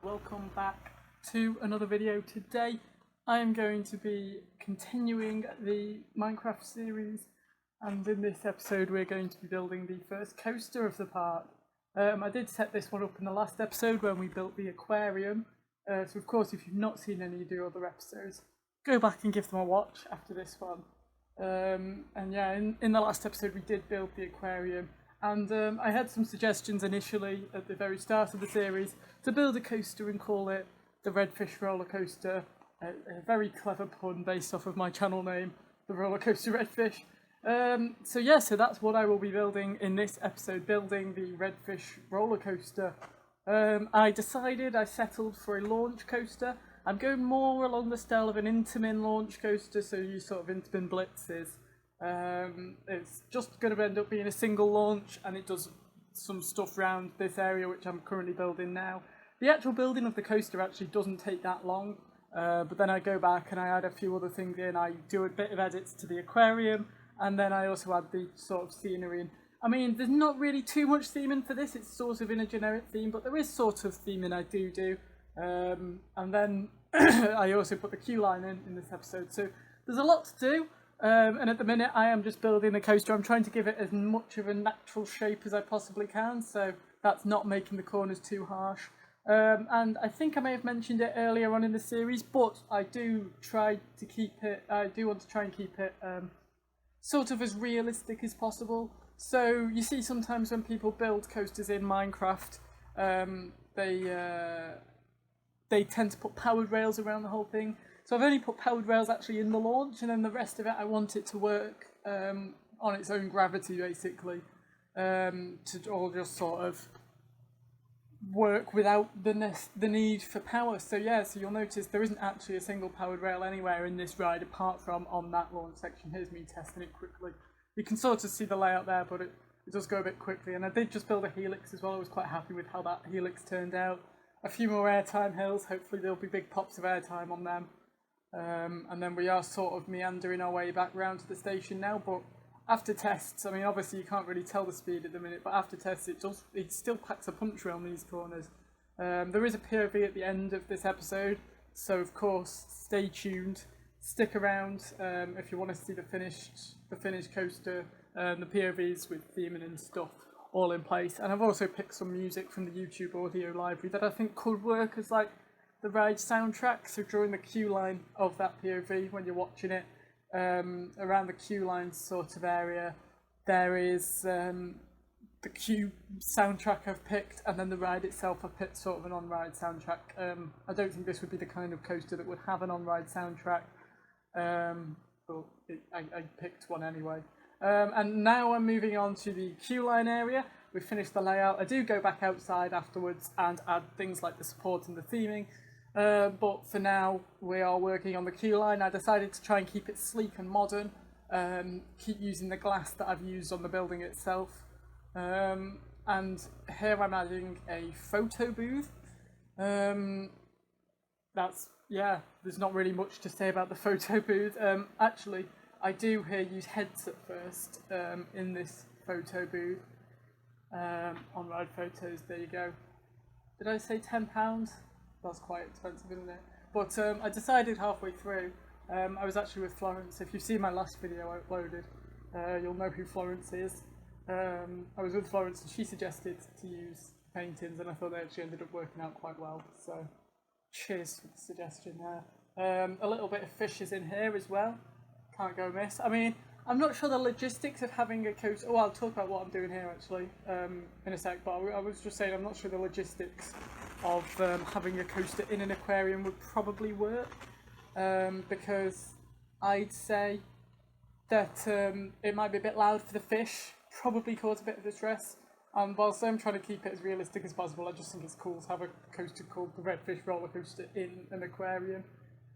welcome back to another video. Today I am going to be continuing the Minecraft series, and in this episode we're going to be building the first coaster of the park. I did set this one up in the last episode when we built the aquarium, so of course if you've not seen any of the other episodes, go back and give them a watch after this one. And yeah, in the last episode we did build the aquarium, and I had some suggestions initially at the very start of the series to build a coaster and call it the Redfish Rollercoaster, a very clever pun based off of my channel name, the roller coaster Redfish. So that's what I will be building in this episode, building the Redfish Rollercoaster. I settled for a launch coaster. I'm going more along the style of an Intamin launch coaster, so you sort of Intamin blitzes. It's just going to end up being a single launch, and it does some stuff around this area which I'm currently building now. The actual building of the coaster actually doesn't take that long, but then I go back and I add a few other things in. I do a bit of edits to the aquarium, and then I also add the sort of scenery in. I mean, there's not really too much theming for this, it's sort of in a generic theme, but there is sort of theming I do. And then I also put the queue line in this episode, so there's a lot to do. And at the minute I am just building the coaster. I'm trying to give it as much of a natural shape as I possibly can, so that's not making the corners too harsh. And I think I may have mentioned it earlier on in the series, but I do want to try and keep it sort of as realistic as possible. So you see sometimes when people build coasters in Minecraft, they tend to put powered rails around the whole thing. So I've only put powered rails actually in the launch, and then the rest of it I want it to work on its own gravity, basically, to all just sort of work without the need for power. So yeah, so you'll notice there isn't actually a single powered rail anywhere in this ride apart from on that launch section. Here's me testing it quickly. You can sort of see the layout there, but it does go a bit quickly. And I did just build a helix as well. I was quite happy with how that helix turned out. A few more airtime hills, hopefully there'll be big pops of airtime on them. And then we are sort of meandering our way back round to the station now, but after tests, I mean obviously you can't really tell the speed at the minute, but after tests it still packs a punch around these corners. There is a POV at the end of this episode, so of course stay tuned, stick around if you want to see the finished coaster, the POVs with theming and stuff all in place. And I've also picked some music from the YouTube audio library that I think could work as like the ride soundtrack. So during the queue line of that POV, when you're watching it, around the queue line sort of area, there is the queue soundtrack I've picked, and then the ride itself I've picked sort of an on-ride soundtrack. I don't think this would be the kind of coaster that would have an on-ride soundtrack, but I picked one anyway. And now I'm moving on to the queue line area. We've finished the layout. I do go back outside afterwards and add things like the support and the theming. But for now, we are working on the queue line. I decided to try and keep it sleek and modern, keep using the glass that I've used on the building itself. And here I'm adding a photo booth. There's not really much to say about the photo booth. Actually, I do here use heads at first in this photo booth. On Ride Photos, there you go. Did I say £10? That's quite expensive, isn't it? But I decided halfway through, I was actually with Florence. If you've seen my last video I uploaded, you'll know who Florence is. I was with Florence and she suggested to use paintings, and I thought they actually ended up working out quite well. So cheers for the suggestion there. A little bit of fish is in here as well. Can't go amiss. I mean, I'm not sure the logistics of having a coaster. Oh, I'll talk about what I'm doing here actually in a sec, but I was just saying I'm not sure the logistics of having a coaster in an aquarium would probably work, because I'd say that it might be a bit loud for the fish, probably cause a bit of distress. Whilst I'm trying to keep it as realistic as possible, I just think it's cool to have a coaster called the Redfish Rollercoaster in an aquarium.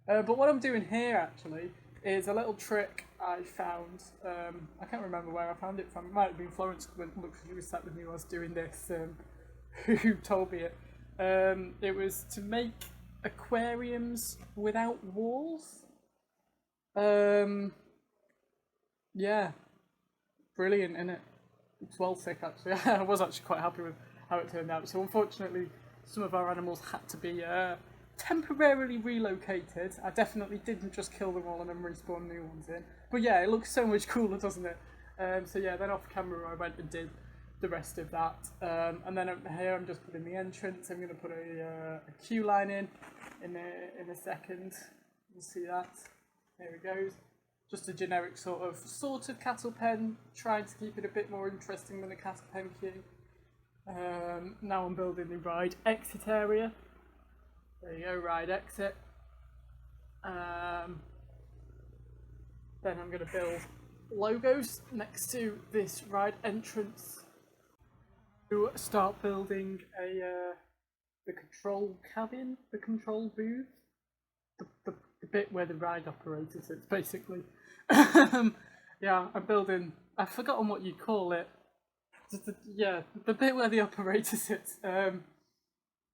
But what I'm doing here actually is a little trick I found. I can't remember where I found it from. It might have been Florence, when she was sat with me while I was doing this, who told me it. It was to make aquariums without walls. Yeah, brilliant, isn't it? It's well sick actually. I was actually quite happy with how it turned out. So unfortunately, some of our animals had to be temporarily relocated. I definitely didn't just kill them all and then respawn new ones in. But yeah, it looks so much cooler, doesn't it? So yeah, then off camera I went and did the rest of that. And then over here I'm just putting the entrance. I'm going to put a queue line in a second. You'll see that. Here it goes. Just a generic sort of cattle pen, trying to keep it a bit more interesting than a cattle pen queue. Now I'm building the ride exit area. There you go, ride exit. Then I'm going to build logos next to this ride entrance. To start building the control cabin, the control booth, the bit where the ride operator sits, basically. Yeah, I'm building. I've forgotten what you call it. The bit where the operator sits.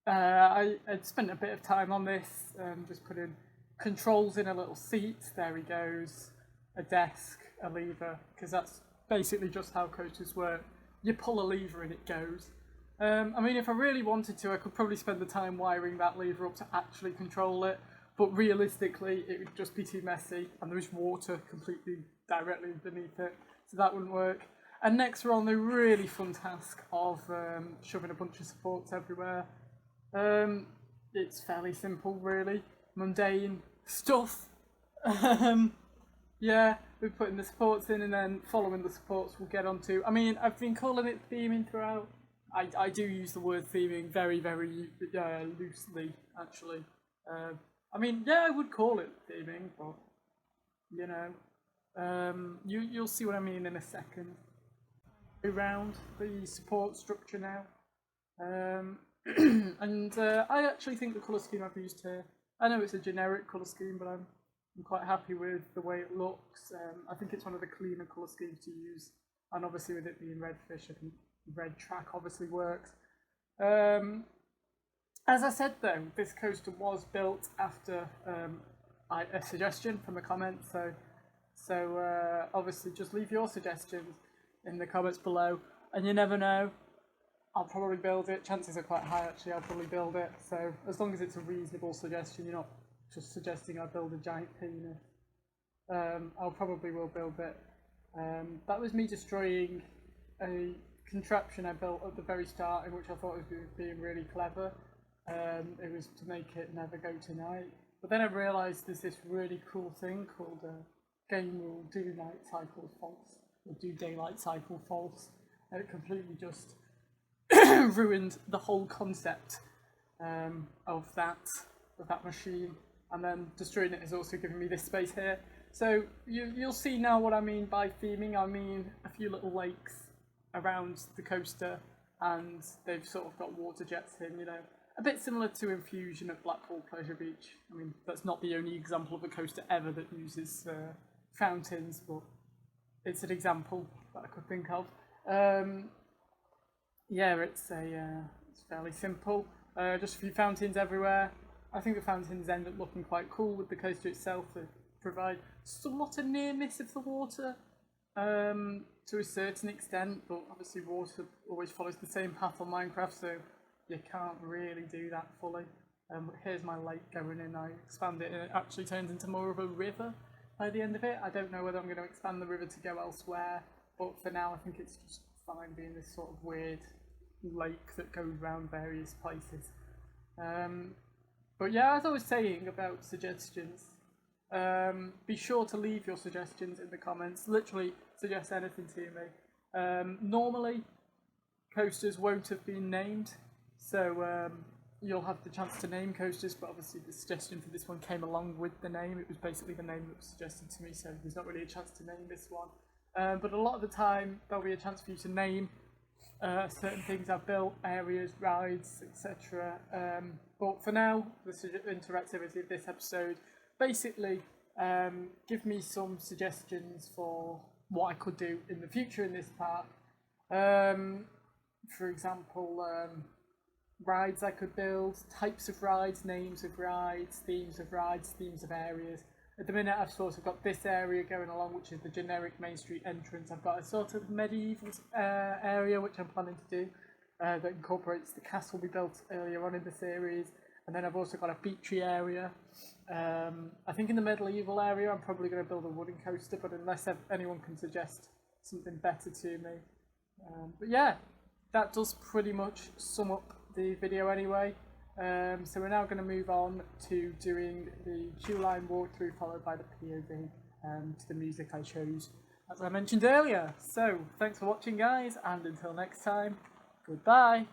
I spent a bit of time on this, just putting controls in a little seat. There he goes. A desk, a lever, because that's basically just how coasters work. You pull a lever and it goes. I mean, if I really wanted to, I could probably spend the time wiring that lever up to actually control it. But realistically, it would just be too messy, and there's water completely directly beneath it, so that wouldn't work. And next we're on the really fun task of shoving a bunch of supports everywhere. It's fairly simple, really. Mundane stuff. Yeah, we're putting the supports in, and then following the supports we'll get onto. I mean, I've been calling it theming throughout. I do use the word theming very, very loosely, actually. I mean, yeah, I would call it theming, but, you know, you'll see what I mean in a second. Around the support structure now. And I actually think the colour scheme I've used here, I know it's a generic colour scheme, but I'm quite happy with the way it looks. I think it's one of the cleaner colour schemes to use, and obviously with it being Redfish, I think red track obviously works. As I said though, this coaster was built after a suggestion from a comment, so obviously just leave your suggestions in the comments below, and you never know, I'll probably build it. Chances are quite high actually I'll probably build it, so as long as it's a reasonable suggestion, you're not just suggesting I build a giant penis, I'll probably will build it. That was me destroying a contraption I built at the very start, in which I thought was being really clever. It was to make it never go to night. But then I realised there's this really cool thing called game rule do night cycle false, or do daylight cycle false, and it completely just ruined the whole concept of that machine. And then destroying it has also given me this space here. So you'll see now what I mean by theming. I mean a few little lakes around the coaster, and they've sort of got water jets in, you know. A bit similar to Infusion at Blackpool Pleasure Beach. I mean, that's not the only example of a coaster ever that uses fountains, but it's an example that I could think of. Yeah, it's fairly simple. Just a few fountains everywhere. I think the fountains end up looking quite cool with the coaster itself. They provide somewhat a nearness of the water to a certain extent, but obviously water always follows the same path on Minecraft, so you can't really do that fully. But here's my lake going in. I expand it and it actually turns into more of a river by the end of it. I don't know whether I'm going to expand the river to go elsewhere, but for now I think it's just fine being this sort of weird lake that goes around various places. But yeah, as I was saying about suggestions, be sure to leave your suggestions in the comments. Literally suggest anything to me. Normally coasters won't have been named, so you'll have the chance to name coasters, but obviously the suggestion for this one came along with the name. It was basically the name that was suggested to me, so there's not really a chance to name this one. But a lot of the time there'll be a chance for you to name certain things I've built, areas, rides, etc. But for now, the interactivity of this episode, basically give me some suggestions for what I could do in the future in this park. For example, rides I could build, types of rides, names of rides, themes of areas. At the minute I've sort of got this area going along, which is the generic Main Street entrance. I've got a sort of medieval area which I'm planning to do. that incorporates the castle we built earlier on in the series. And then I've also got a beachy area. I think in the medieval area I'm probably going to build a wooden coaster, but unless anyone can suggest something better to me. But yeah, that does pretty much sum up the video anyway. So we're now going to move on to doing the queue line walkthrough, followed by the POV to the music I chose, as I mentioned earlier. So thanks for watching, guys, and until next time, goodbye.